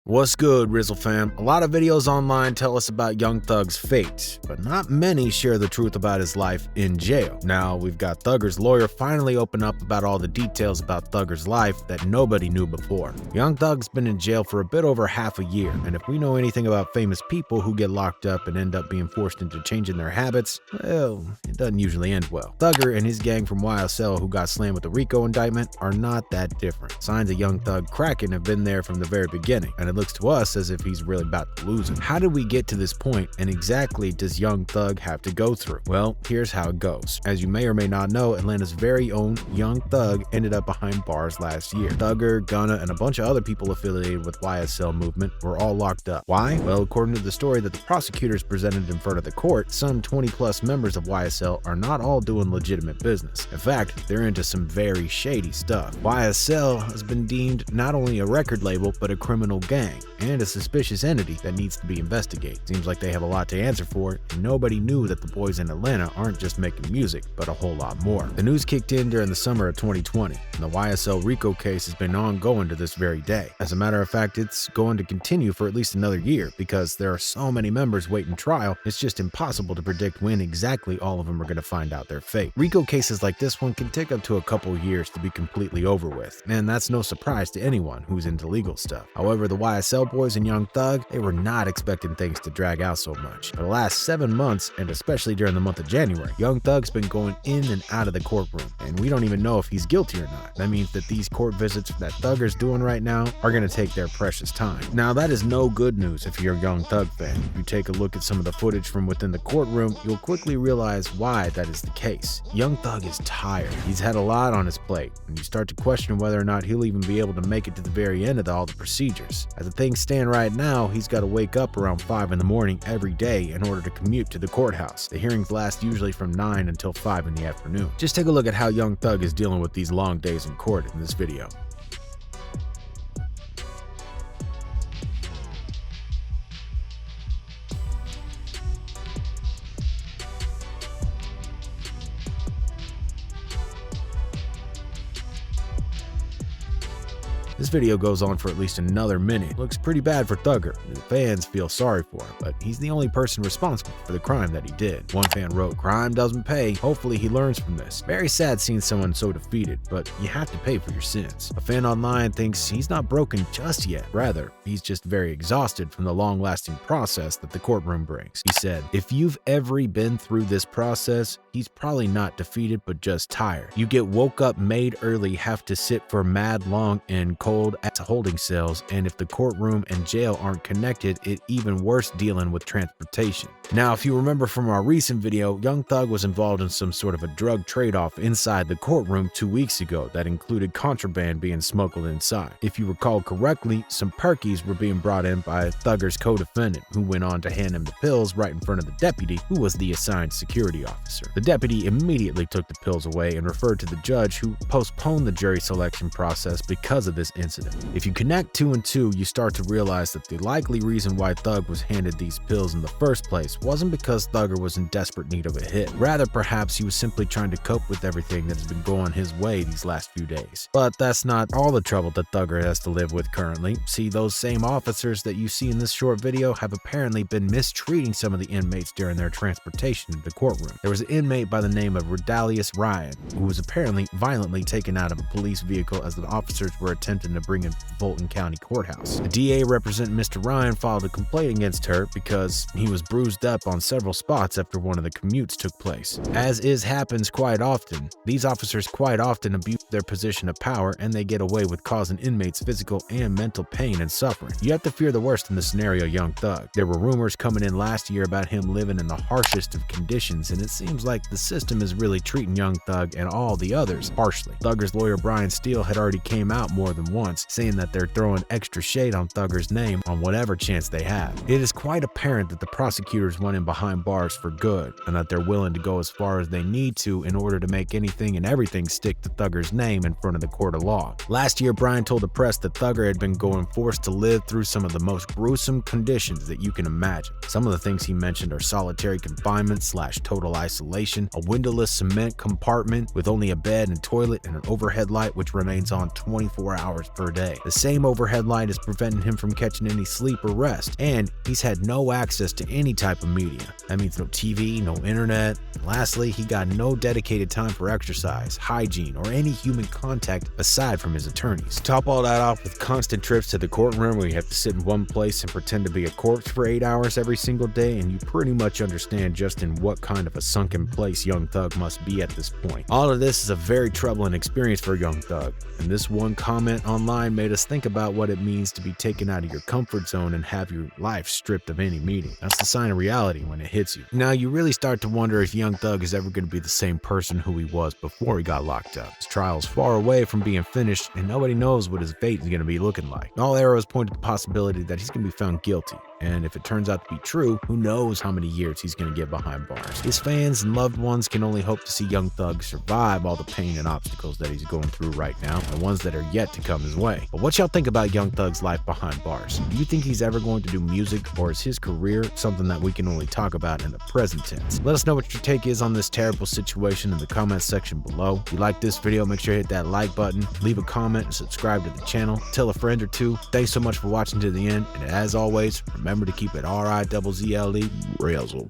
What's good, RIZZLE fam? A lot of videos online tell us about Young Thug's fate, but not many share the truth about his life in jail. Now, we've got Thugger's lawyer finally open up about all the details about Thugger's life that nobody knew before. Young Thug's been in jail for a bit over half a year, and if we know anything about famous people who get locked up and end up being forced into changing their habits, well, it doesn't usually end well. Thugger and his gang from YSL who got slammed with the RICO indictment are not that different. Signs of Young Thug cracking have been there from the very beginning, and it looks to us as if he's really about to lose it. How did we get to this point, and exactly does Young Thug have to go through? Well, here's how it goes. As you may or may not know, Atlanta's very own Young Thug ended up behind bars last year. Thugger, Gunna, and a bunch of other people affiliated with YSL movement were all locked up. Why? Well, according to the story that the prosecutors presented in front of the court, some 20+ members of YSL are not all doing legitimate business. In fact, they're into some very shady stuff. YSL has been deemed not only a record label, but a criminal gang and a suspicious entity that needs to be investigated. Seems like they have a lot to answer for, and nobody knew that the boys in Atlanta aren't just making music, but a whole lot more. The news kicked in during the summer of 2020, and the YSL RICO case has been ongoing to this very day. As a matter of fact, it's going to continue for at least another year because there are so many members waiting trial, it's just impossible to predict when exactly all of them are going to find out their fate. RICO cases like this one can take up to a couple years to be completely over with, and that's no surprise to anyone who's into legal stuff. However, the YSL boys and Young Thug, they were not expecting things to drag out so much. For the last 7 months, and especially during the month of January, Young Thug's been going in and out of the courtroom, and we don't even know if he's guilty or not. That means that these court visits that Thugger's doing right now are going to take their precious time. Now, that is no good news if you're a Young Thug fan. If you take a look at some of the footage from within the courtroom, you'll quickly realize why that is the case. Young Thug is tired. He's had a lot on his plate, and you start to question whether or not he'll even be able to make it to the very end of all the procedures. As the things stand right now, he's got to wake up around 5 in the morning every day in order to commute to the courthouse. The hearings last usually from 9 until 5 in the afternoon. Just take a look at how Young Thug is dealing with these long days in court in this video. This video goes on for at least another minute. Looks pretty bad for Thugger. The fans feel sorry for him, but he's the only person responsible for the crime that he did. One fan wrote, "Crime doesn't pay. Hopefully he learns from this." Very sad seeing someone so defeated, but you have to pay for your sins. A fan online thinks he's not broken just yet. Rather, he's just very exhausted from the long-lasting process that the courtroom brings. He said, "If you've ever been through this process, he's probably not defeated, but just tired. You get woke up made early, have to sit for mad long and cold at holding cells, and if the courtroom and jail aren't connected, it even worse dealing with transportation." Now, if you remember from our recent video, Young Thug was involved in some sort of a drug trade-off inside the courtroom 2 weeks ago that included contraband being smuggled inside. If you recall correctly, some perkies were being brought in by Thugger's co-defendant, who went on to hand him the pills right in front of the deputy, who was the assigned security officer. The deputy immediately took the pills away and referred to the judge, who postponed the jury selection process because of this incident. If you connect 2 and 2, you start to realize that the likely reason why Thug was handed these pills in the first place wasn't because Thugger was in desperate need of a hit. Rather, perhaps he was simply trying to cope with everything that has been going his way these last few days. But that's not all the trouble that Thugger has to live with currently. See, those same officers that you see in this short video have apparently been mistreating some of the inmates during their transportation to the courtroom. There was an inmate by the name of Redalius Ryan, who was apparently violently taken out of a police vehicle as the officers were attempting to bring in Fulton County Courthouse. The DA representing Mr. Ryan filed a complaint against her because he was bruised up on several spots after one of the commutes took place. As happens quite often, these officers quite often abuse their position of power, and they get away with causing inmates physical and mental pain and suffering. You have to fear the worst in the scenario Young Thug. There were rumors coming in last year about him living in the harshest of conditions, and it seems like the system is really treating Young Thug and all the others harshly. Thugger's lawyer Steele had already came out more than once, saying that they're throwing extra shade on Thugger's name on whatever chance they have. It is quite apparent that the prosecutors want him behind bars for good, and that they're willing to go as far as they need to in order to make anything and everything stick to Thugger's name in front of the court of law. Last year, Brian told the press that Thugger had been going forced to live through some of the most gruesome conditions that you can imagine. Some of the things he mentioned are solitary confinement / total isolation, a windowless cement compartment with only a bed and toilet and an overhead light which remains on 24 hours per day. The same overhead light is preventing him from catching any sleep or rest, and he's had no access to any type of media. That means no TV, no internet. And lastly, he got no dedicated time for exercise, hygiene, or any human contact aside from his attorneys. Top all that off with constant trips to the courtroom where you have to sit in one place and pretend to be a corpse for 8 hours every single day, and you pretty much understand just in what kind of a sunken place Young Thug must be at this point. All of this is a very troubling experience for Young Thug, and this one comment online made us think about what it means to be taken out of your comfort zone and have your life stripped of any meaning. That's the sign of reality when it hits you. Now you really start to wonder if Young Thug is ever going to be the same person who he was before he got locked up. His trial is far away from being finished, and nobody knows what his fate is going to be looking like. All arrows point to the possibility that he's going to be found guilty. And if it turns out to be true, who knows how many years he's going to get behind bars. His fans and loved ones can only hope to see Young Thug survive all the pain and obstacles that he's going through right now, and the ones that are yet to come his way. But what y'all think about Young Thug's life behind bars? Do you think he's ever going to do music, or is his career something that we can only talk about in the present tense? Let us know what your take is on this terrible situation in the comments section below. If you like this video, make sure you hit that like button, leave a comment, and subscribe to the channel. Tell a friend or two. Thanks so much for watching to the end, and as always, remember to keep it RIZZLE, RIZZLE.